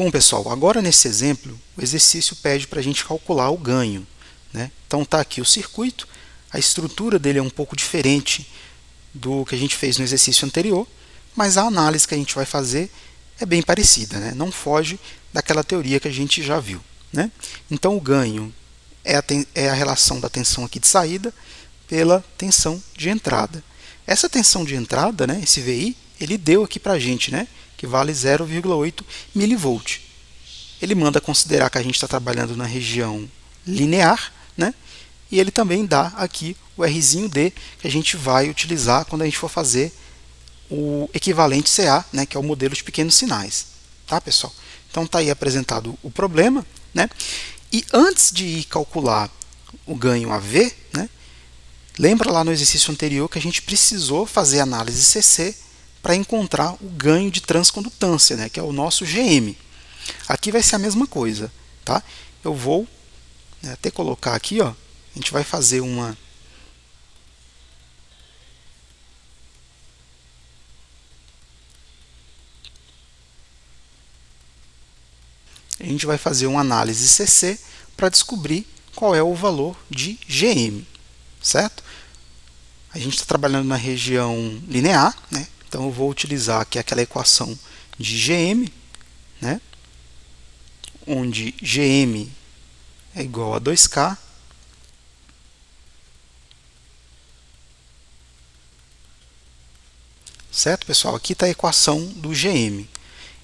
Bom, pessoal, agora nesse exemplo, o exercício pede para a gente calcular o ganho, né? Então está aqui o circuito, a estrutura dele é um pouco diferente do que a gente fez no exercício anterior, mas a análise que a gente vai fazer é bem parecida, né? Não foge daquela teoria que a gente já viu, né? Então o ganho é a relação da tensão aqui de saída pela tensão de entrada. Essa tensão de entrada, né, esse VI, ele deu aqui para a gente, né, que vale 0,8 milivolt. Ele manda considerar que a gente está trabalhando na região linear, né, e ele também dá aqui o Rzinho D, que a gente vai utilizar quando a gente for fazer o equivalente CA, né, que é o modelo de pequenos sinais. Tá, pessoal? Então está aí apresentado o problema, né? E antes de ir calcular o ganho AV, né, lembra lá no exercício anterior que a gente precisou fazer análise CC para encontrar o ganho de transcondutância, né, que é o nosso GM. Aqui vai ser a mesma coisa, tá? Eu vou, né, até colocar aqui, ó, a gente vai fazer uma análise CC para descobrir qual é o valor de GM, certo? A gente está trabalhando na região linear, né? Então eu vou utilizar aqui aquela equação de GM, né? Onde GM é igual a 2K certo, pessoal? Aqui está a equação do GM.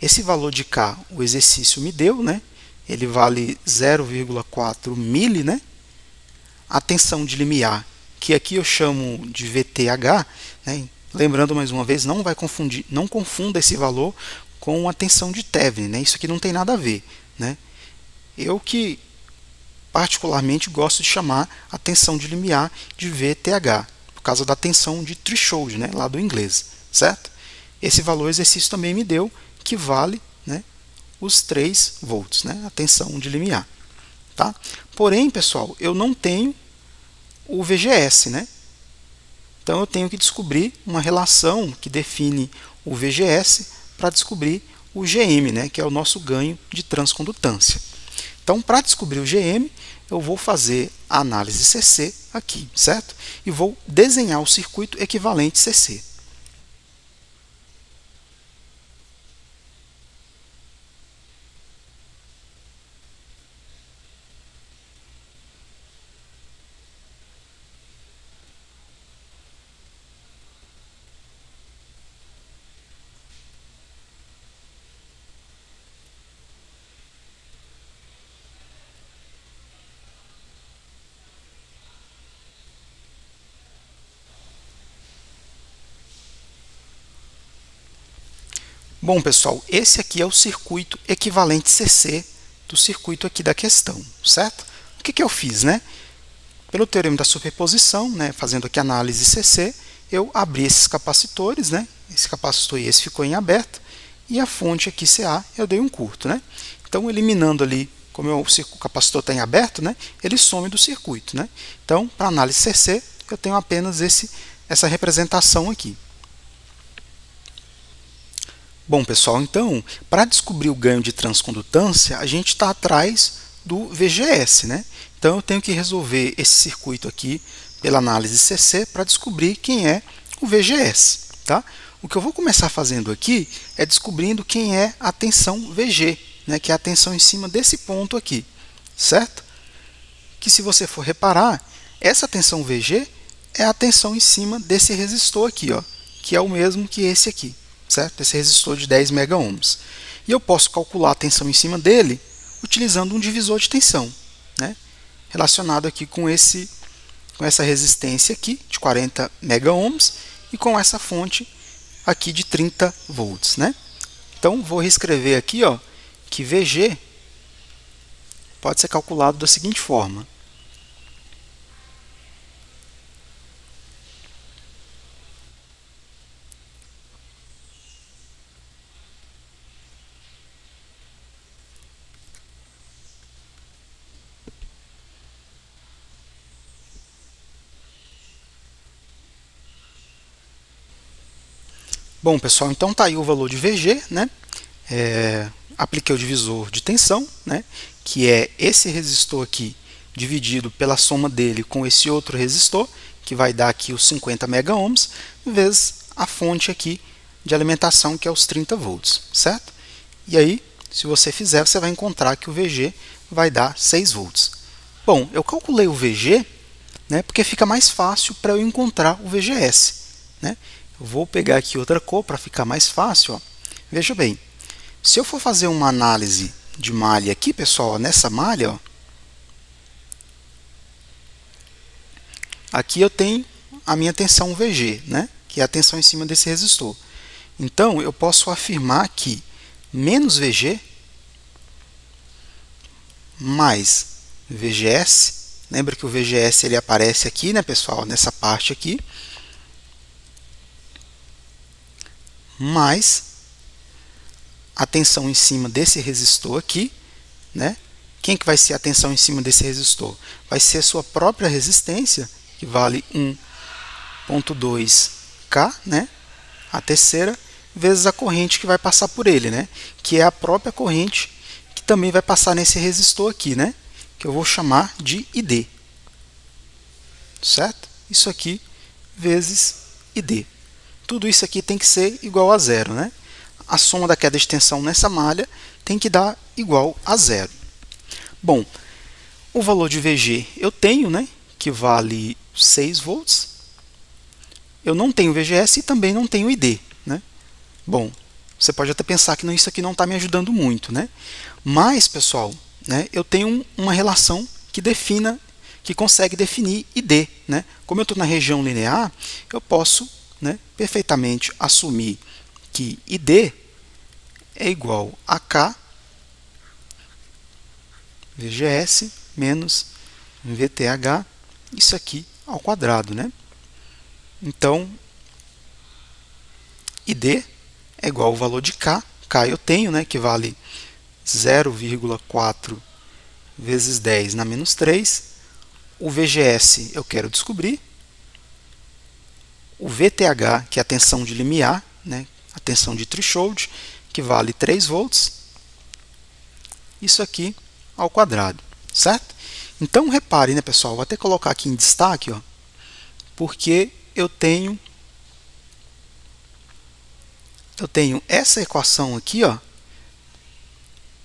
Esse valor de K, o exercício me deu, né? Ele vale 0,4 mili, né? A tensão de limiar, que aqui eu chamo de VTH, né? Lembrando mais uma vez, não confunda esse valor com a tensão de Thevenin, né? Isso aqui não tem nada a ver, né? Eu que particularmente gosto de chamar a tensão de limiar de VTH, por causa da tensão de threshold, né? Lá do inglês, certo? Esse valor o exercício também me deu, que vale, né, os 3 volts, né? A tensão de limiar. Tá? Porém, pessoal, eu não tenho o VGS, né? Então eu tenho que descobrir uma relação que define o VGS para descobrir o GM, né? Que é o nosso ganho de transcondutância. Então, para descobrir o GM, eu vou fazer a análise CC aqui, certo? E vou desenhar o circuito equivalente CC. Bom, pessoal, esse aqui é o circuito equivalente CC do circuito aqui da questão, certo? O que eu fiz, né? Pelo teorema da superposição, né, fazendo aqui análise CC, eu abri esses capacitores, né? Esse capacitor e esse ficou em aberto, e a fonte aqui CA eu dei um curto, né? Então, eliminando ali, como o capacitor está em aberto, né, ele some do circuito, né? Então, para análise CC, eu tenho apenas essa representação aqui. Bom, pessoal, então, para descobrir o ganho de transcondutância, a gente está atrás do VGS, né? Então, eu tenho que resolver esse circuito aqui pela análise CC para descobrir quem é o VGS, tá? O que eu vou começar fazendo aqui é descobrindo quem é a tensão VG, né? Que é a tensão em cima desse ponto aqui, certo? Que se você for reparar, essa tensão VG é a tensão em cima desse resistor aqui, ó, que é o mesmo que esse aqui, certo? Esse resistor de 10 megaohms. E eu posso calcular a tensão em cima dele utilizando um divisor de tensão, né? Relacionado aqui com essa resistência aqui de 40 megaohms e com essa fonte aqui de 30 volts, né? Então, vou reescrever aqui, ó, que VG pode ser calculado da seguinte forma. Bom, pessoal, então está aí o valor de VG, né? apliquei o divisor de tensão, né, que é esse resistor aqui dividido pela soma dele com esse outro resistor, que vai dar aqui os 50 megaohms, vezes a fonte aqui de alimentação, que é os 30 volts, certo? E aí, se você fizer, você vai encontrar que o VG vai dar 6 volts. Bom, eu calculei o VG, né, porque fica mais fácil para eu encontrar o VGS. Né? Eu vou pegar aqui outra cor para ficar mais fácil. Ó. Veja bem, se eu for fazer uma análise de malha aqui, pessoal, ó, nessa malha, ó, aqui eu tenho a minha tensão VG, né, que é a tensão em cima desse resistor. Então, eu posso afirmar que menos VG mais VGS, lembra que o VGS ele aparece aqui, né, pessoal, nessa parte aqui, mais a tensão em cima desse resistor aqui, né? Quem que vai ser a tensão em cima desse resistor? Vai ser a sua própria resistência, que vale 1,2K, né? A terceira, vezes a corrente que vai passar por ele, né? Que é a própria corrente que também vai passar nesse resistor aqui, né? Que eu vou chamar de ID. Certo? Isso aqui vezes ID. Tudo isso aqui tem que ser igual a zero, né? A soma da queda de tensão nessa malha tem que dar igual a zero. Bom, o valor de VG eu tenho, né? Que vale 6 volts. Eu não tenho VGS e também não tenho ID, né? Bom, você pode até pensar que isso aqui não está me ajudando muito, né? Mas, pessoal, né, eu tenho uma relação que consegue definir ID, né? Como eu estou na região linear, eu posso, né, perfeitamente assumir que ID é igual a K VGS menos VTH, isso aqui ao quadrado, né? Então, ID é igual ao valor de K. K eu tenho, né, que vale 0,4 vezes 10 na menos 3. O VGS eu quero descobrir. O VTH, que é a tensão de limiar, né, a tensão de threshold, que vale 3 volts. Isso aqui ao quadrado, certo? Então, repare, né, pessoal, vou até colocar aqui em destaque, ó, porque eu tenho essa equação aqui, ó,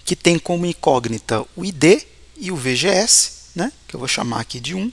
que tem como incógnita o ID e o VGS, né, que eu vou chamar aqui de 1.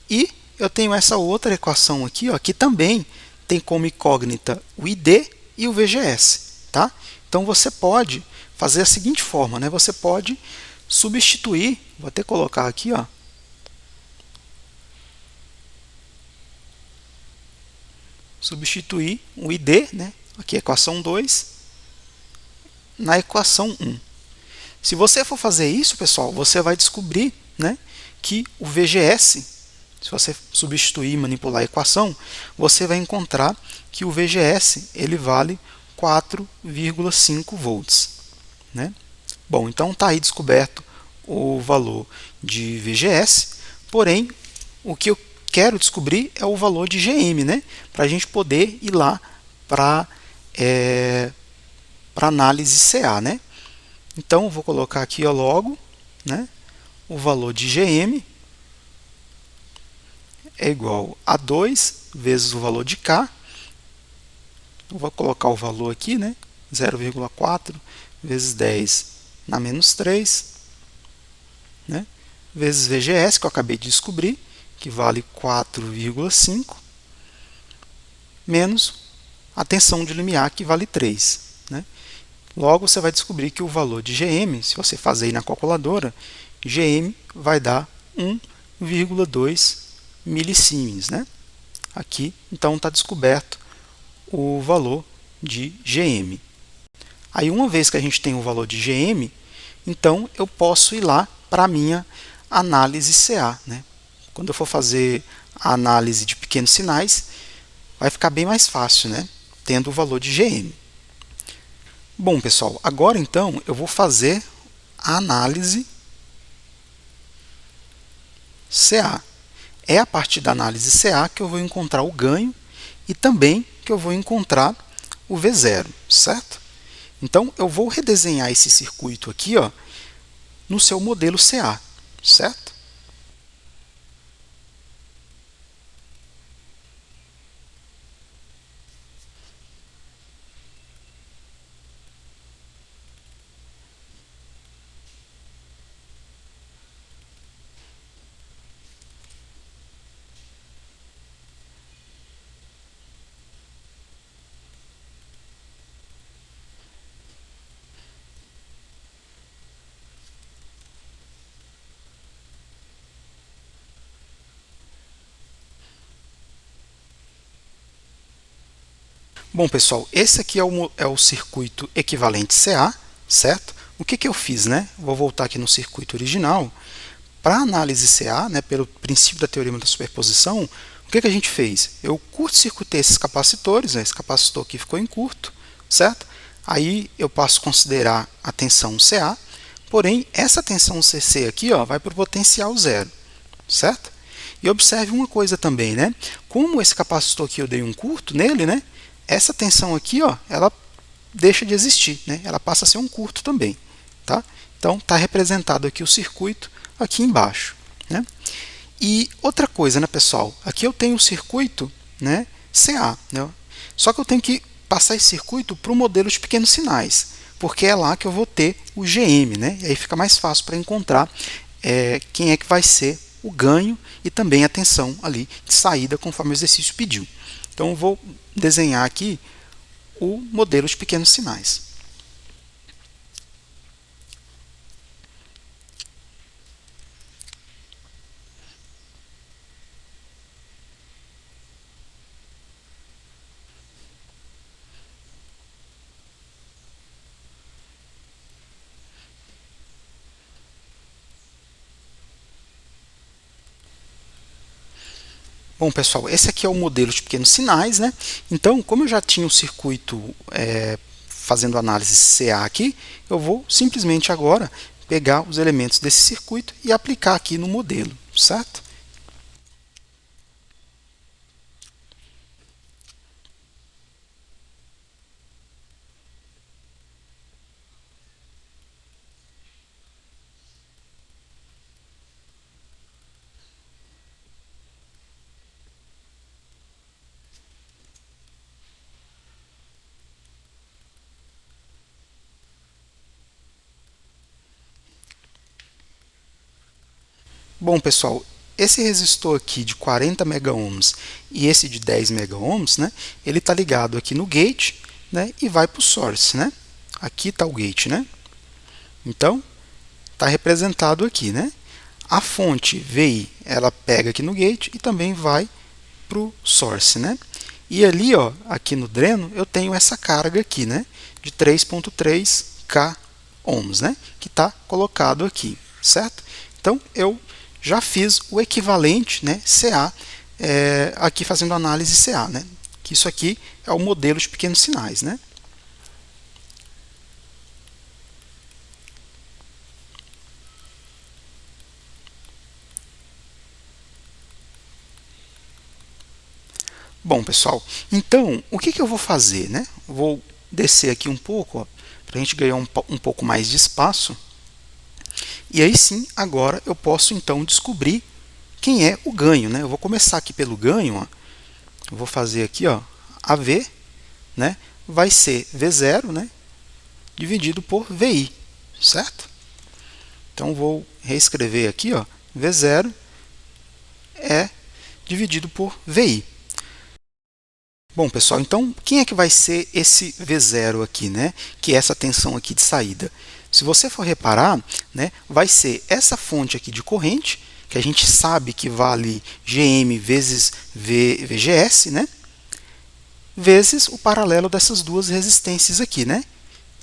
E eu tenho essa outra equação aqui, ó, que também tem como incógnita o ID e o VGS. Tá? Então, você pode fazer da seguinte forma, né? Você pode substituir, vou até colocar aqui, ó, substituir o ID, né? Aqui a equação 2, na equação 1. Se você for fazer isso, pessoal, você vai descobrir, né, que o VGS, se você substituir e manipular a equação, você vai encontrar que o VGS ele vale 4,5 volts. Né? Bom, então está aí descoberto o valor de VGS, porém, o que eu quero descobrir é o valor de GM, né? Para a gente poder ir lá para análise CA. Né? Então, eu vou colocar aqui ó, logo, né, o valor de GM é igual a 2 vezes o valor de K. Eu vou colocar o valor aqui, né, 0,4 vezes 10 na menos 3, né, vezes VGS, que eu acabei de descobrir, que vale 4,5, menos a tensão de limiar, que vale 3. Né? Logo, você vai descobrir que o valor de GM, se você fazer aí na calculadora, GM vai dar 1,2 milisiemens. Né? Aqui, então, está descoberto o valor de GM. Aí, uma vez que a gente tem o valor de GM, então eu posso ir lá para a minha análise CA. Né? Quando eu for fazer a análise de pequenos sinais, vai ficar bem mais fácil, né? Tendo o valor de GM. Bom, pessoal, agora então eu vou fazer a análise CA. É a partir da análise CA que eu vou encontrar o ganho e também que eu vou encontrar o V0, certo? Então, eu vou redesenhar esse circuito aqui, ó, no seu modelo CA, certo? Bom, pessoal, esse aqui é o circuito equivalente CA, certo? O que eu fiz, né? Vou voltar aqui no circuito original. Para análise CA, né, pelo princípio da teorema da superposição, o que a gente fez? Eu curto-circuitei esses capacitores, né? Esse capacitor aqui ficou em curto, certo? Aí eu passo a considerar a tensão CA, porém, essa tensão CC aqui, ó, vai para o potencial zero, certo? E observe uma coisa também, né? Como esse capacitor aqui eu dei um curto nele, né? Essa tensão aqui, ó, ela deixa de existir, né? Ela passa a ser um curto também, tá? Então, está representado aqui o circuito aqui embaixo, né? E outra coisa, né, pessoal? Aqui eu tenho o circuito, né, CA, né? Só que eu tenho que passar esse circuito para o modelo de pequenos sinais, porque é lá que eu vou ter o GM, né? E aí fica mais fácil para encontrar quem é que vai ser o ganho e também a tensão ali de saída, conforme o exercício pediu. Então, eu vou desenhar aqui o modelo de pequenos sinais. Bom, pessoal, esse aqui é o modelo de pequenos sinais, né? Então, como eu já tinha o circuito fazendo análise CA aqui, eu vou simplesmente agora pegar os elementos desse circuito e aplicar aqui no modelo, certo? Bom, pessoal, esse resistor aqui de 40 megaohms e esse de 10 megaohms, né, ele está ligado aqui no gate, né, e vai para o source, né? Aqui está o gate, né? Então, está representado aqui, né? A fonte VI, ela pega aqui no gate e também vai para o source, né? E ali, ó, aqui no dreno, eu tenho essa carga aqui, né, de 3.3 k ohms, né, que está colocado aqui, certo? Então, eu já fiz o equivalente, né, CA, aqui fazendo análise CA, né, que isso aqui é o modelo de pequenos sinais, né? Bom, pessoal, então, o que eu vou fazer, né? Vou descer aqui um pouco, para a gente ganhar um pouco mais de espaço. E aí sim, agora eu posso então descobrir quem é o ganho, né? Eu vou começar aqui pelo ganho, ó. Eu vou fazer aqui, ó, AV, né? Vai ser V0, né? Dividido por VI, certo? Então, vou reescrever aqui, ó, V0 é dividido por VI. Bom, pessoal, então quem é que vai ser esse V0 aqui, né? Que é essa tensão aqui de saída. Se você for reparar, né, vai ser essa fonte aqui de corrente, que a gente sabe que vale GM vezes VGS, né? Vezes o paralelo dessas duas resistências aqui, né?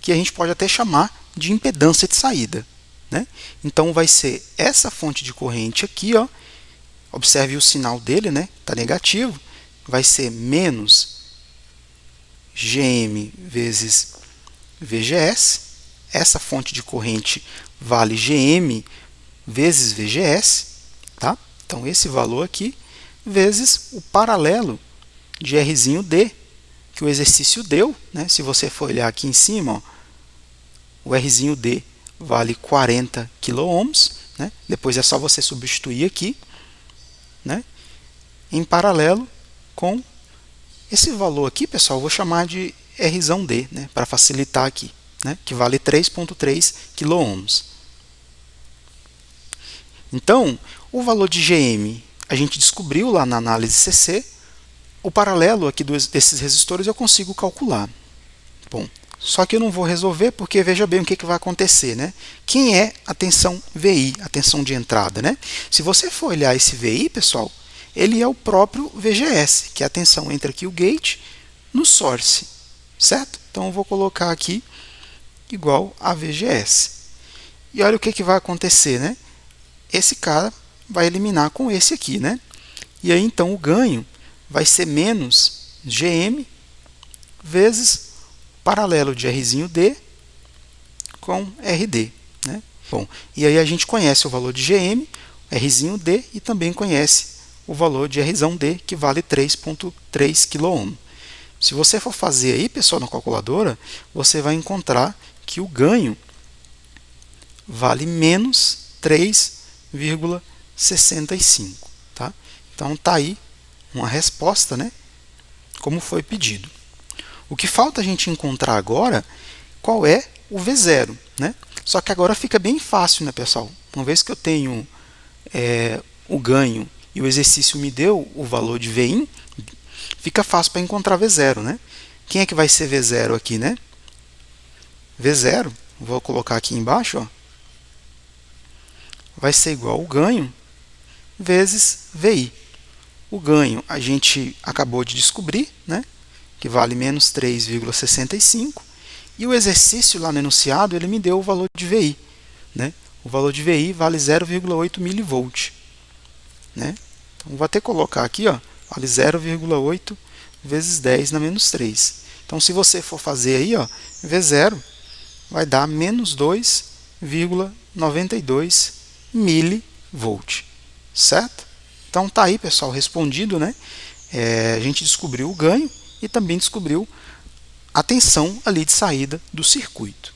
Que a gente pode até chamar de impedância de saída, né? Então, vai ser essa fonte de corrente aqui, ó. Observe o sinal dele, né? Está negativo. Vai ser menos GM vezes VGS. Essa fonte de corrente vale GM vezes VGS, tá? Então, esse valor aqui, vezes o paralelo de R'd, que o exercício deu, né? Se você for olhar aqui em cima, ó, o Rzinho D vale 40 kΩ, né? Depois é só você substituir aqui, né? Em paralelo com esse valor aqui, pessoal, eu vou chamar de Rzão D, né? Para facilitar aqui, né? Que vale 3,3 kΩ. Então, o valor de Gm a gente descobriu lá na análise CC. O paralelo aqui desses resistores eu consigo calcular. Bom, só que eu não vou resolver porque veja bem o que vai acontecer, né? Quem é a tensão VI, a tensão de entrada, né? Se você for olhar esse VI, pessoal, ele é o próprio VGS, que é a tensão entre aqui o gate no source, certo? Então eu vou colocar aqui igual a VGS. E olha o que vai acontecer, né? Esse cara vai eliminar com esse aqui, né? E aí então o ganho vai ser menos Gm vezes paralelo de Rzinho D com Rd, né? Bom, e aí a gente conhece o valor de Gm, Rzinho D, e também conhece o valor de Rzão D, que vale 3,3 kΩ. Se você for fazer aí, pessoal, na calculadora, você vai encontrar que o ganho vale menos 3,65, tá? Então tá aí uma resposta, né? Como foi pedido. O que falta a gente encontrar agora, qual é o V0, né? Só que agora fica bem fácil, né, pessoal? Uma vez que eu tenho o ganho e o exercício me deu o valor de Vin, fica fácil para encontrar V0, né? Quem é que vai ser V0 aqui, né? V0, vou colocar aqui embaixo, ó, vai ser igual ao ganho vezes VI. O ganho a gente acabou de descobrir, né? Que vale menos 3,65, e o exercício lá no enunciado ele me deu o valor de VI, né? O valor de VI vale 0,8 mV, né? Então vou até colocar aqui, ó, vale 0,8 vezes 10 na menos 3. Então se você for fazer aí, ó, V0 vai dar menos 2,92 mV, certo? Então tá aí, pessoal, respondido, né? A gente descobriu o ganho e também descobriu a tensão ali de saída do circuito.